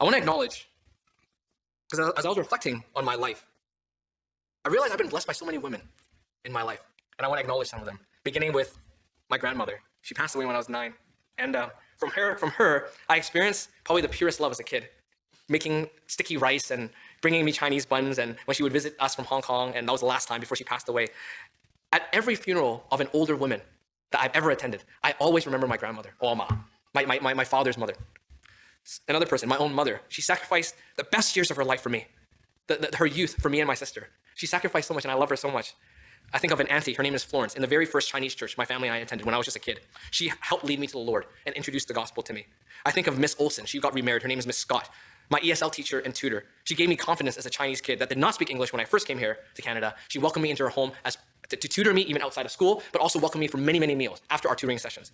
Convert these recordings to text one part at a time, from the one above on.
I want to acknowledge, because as I was reflecting on my life, I realized I've been blessed by so many women in my life, and I want to acknowledge some of them, beginning with my grandmother. She passed away when I was 9, and from her, I experienced probably the purest love as a kid, making sticky rice and bringing me Chinese buns, and when she would visit us from Hong Kong, and that was the last time before she passed away. At every funeral of an older woman that I've ever attended, I always remember my grandmother, Oma, my father's mother. Another person, my own mother. She sacrificed the best years of her life for me, her youth for me and my sister. She sacrificed so much, and I love her so much. I think of an auntie, her name is Florence, in the very first Chinese church my family and I attended when I was just a kid. She helped lead me to the Lord and introduced the gospel to me. I think of Miss Olson. She got remarried. Her name is Miss Scott, my ESL teacher and tutor. She gave me confidence as a Chinese kid that did not speak English when I first came here to Canada. She welcomed me into her home to tutor me even outside of school, but also welcomed me for many, many meals after our tutoring sessions.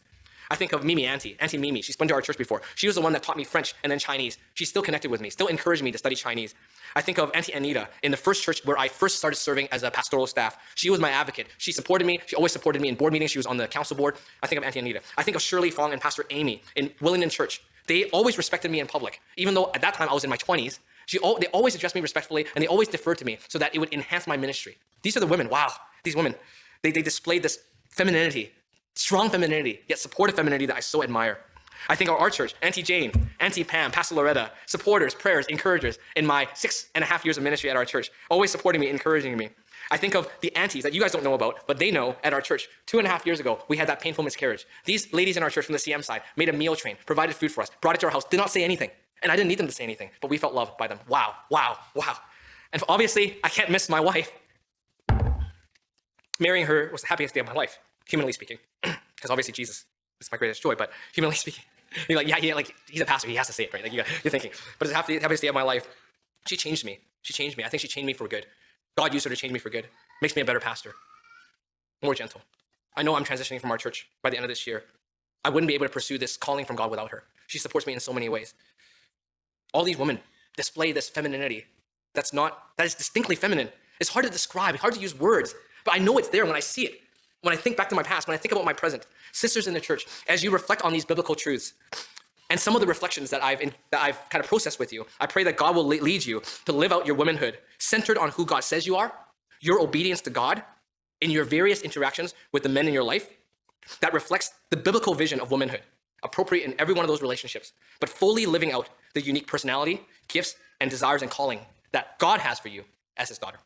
I think of Mimi, Auntie Mimi. She's been to our church before. She was the one that taught me French and then Chinese. She's still connected with me, still encouraged me to study Chinese. I think of Auntie Anita in the first church where I first started serving as a pastoral staff. She was my advocate. She supported me. She always supported me in board meetings. She was on the council board. I think of Auntie Anita. I think of Shirley Fong and Pastor Amy in Willingdon Church. They always respected me in public, even though at that time I was in my 20s. They always addressed me respectfully, and they always deferred to me so that it would enhance my ministry. These are the women. Wow, these women. They displayed this femininity, strong femininity, yet supportive femininity that I so admire. I think of our church, Auntie Jane, Auntie Pam, Pastor Loretta, supporters, prayers, encouragers in my 6.5 years of ministry at our church, always supporting me, encouraging me. I think of the aunties that you guys don't know about, but they know at our church. 2.5 years ago, we had that painful miscarriage. These ladies in our church from the CM side made a meal train, provided food for us, brought it to our house, did not say anything. And I didn't need them to say anything, but we felt loved by them. Wow, wow, wow. And obviously, I can't miss my wife. Marrying her was the happiest day of my life, humanly speaking, because obviously Jesus is my greatest joy, but humanly speaking, you're like, yeah, like he's a pastor, he has to say it, right? Like you're thinking, but it's the happiest day of my life. She changed me. I think she changed me for good. God used her to change me for good. Makes me a better pastor, more gentle. I know I'm transitioning from our church by the end of this year. I wouldn't be able to pursue this calling from God without her. She supports me in so many ways. All these women display this femininity that is distinctly feminine. It's hard to describe, it's hard to use words, but I know it's there when I see it. When I think back to my past, when I think about my present, sisters in the church, as you reflect on these biblical truths, and some of the reflections that I've kind of processed with you, I pray that God will lead you to live out your womanhood centered on who God says you are, your obedience to God in your various interactions with the men in your life that reflects the biblical vision of womanhood, appropriate in every one of those relationships, but fully living out the unique personality, gifts, and desires and calling that God has for you as his daughter.